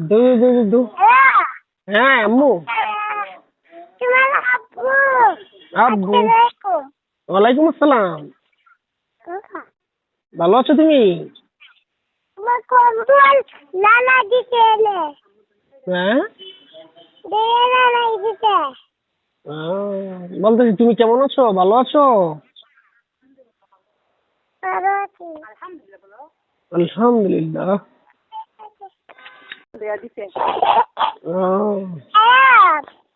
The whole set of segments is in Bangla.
দু দু দু দু। হ্যাঁ আম্মু। তোমার আব্বু আব্বু। আসসালামু ওয়ালাইকুম আসসালাম। আলাইকুম। ভালো আছো তুমি? তোমার কম্বল নানা দিতে এলে হ্যাঁ দিয়ে নানা দিতে বলতেছি তুমি কেমন আছো? ভালো আছো? ভালো আছি। আলহামদুলিল্লাহ। দিতে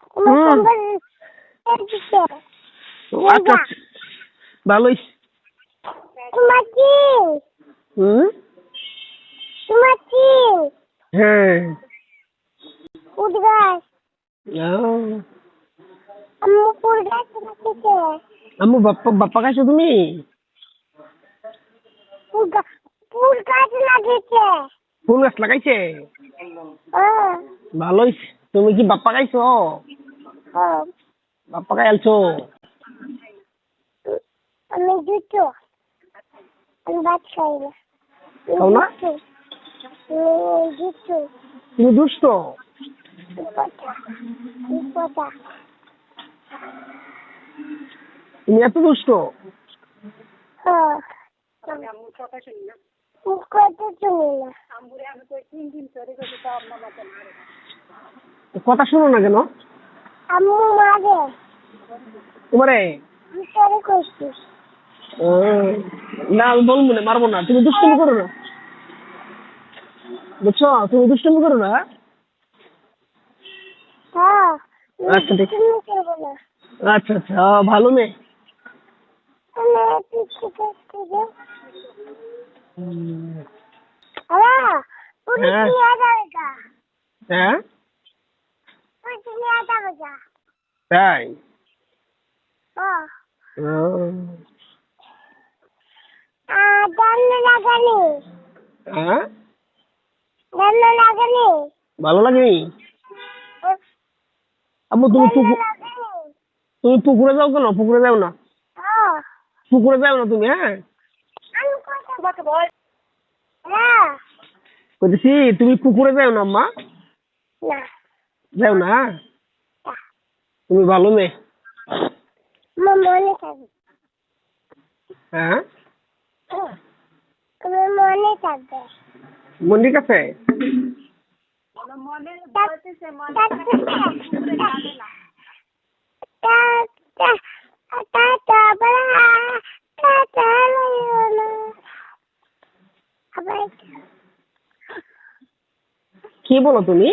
তোমার হুম। কম্বল দিতে আচ্ছা আচ্ছা। ভালোই। তোমার কি হুম। তোমার কি হ্যাঁ। উঠগাছ আম্মু উঠগাছ দিতে আম্মু বাপ্পা খাইছো তুমি? উঠগাছ লাগিয়েছে ফুল গাছ লাগাইছে? ও ভালোই। তুমি কি বাপ্পা খাইছো? ও বাপ্পা খাই আলছো? আমি দুটো আমি ভাত খাই না খাও না? দুটো তুমি দুষ্ট? কথা তুমি এত দুষ্ট? কথা শুনি না কথা শোনো না কেন? আম্মু মারে তোমারে? আমি সরে করছি ও, না আমি বলবো না, মারবো না। তুমি দুষ্টুমি করো না, বুঝছো? তুমি দুষ্টুমি করো না। হ্যাঁ আচ্ছা ঠিক। তুমি করবো না আচ্ছা আচ্ছা, ভালো মেয়ে। আমি পিছিয়ে করছি হ্যাঁ পুরি হ্যাঁ নিয়ে যাবে গা হ্যাঁ পুরি নিয়ে যাবে গা তাই? ও ও, জানলে লাগানি হ্যাঁ জানলে লাগানি ভালো লাগেনি? আম্মু তুমি তুমি পুকুরে যাও কেন? পুকুরে যাও না, পুকুরে যাও না তুমি। হ্যাঁ বলতেছি তুমি পুকুরে যাও না আম্মা, যাও না। তুমি ভালো মেয়ে। মনে থাকবে হ্যাঁ তোমার মনে থাকবে মন্দির কাছে? কি বলো তুমি?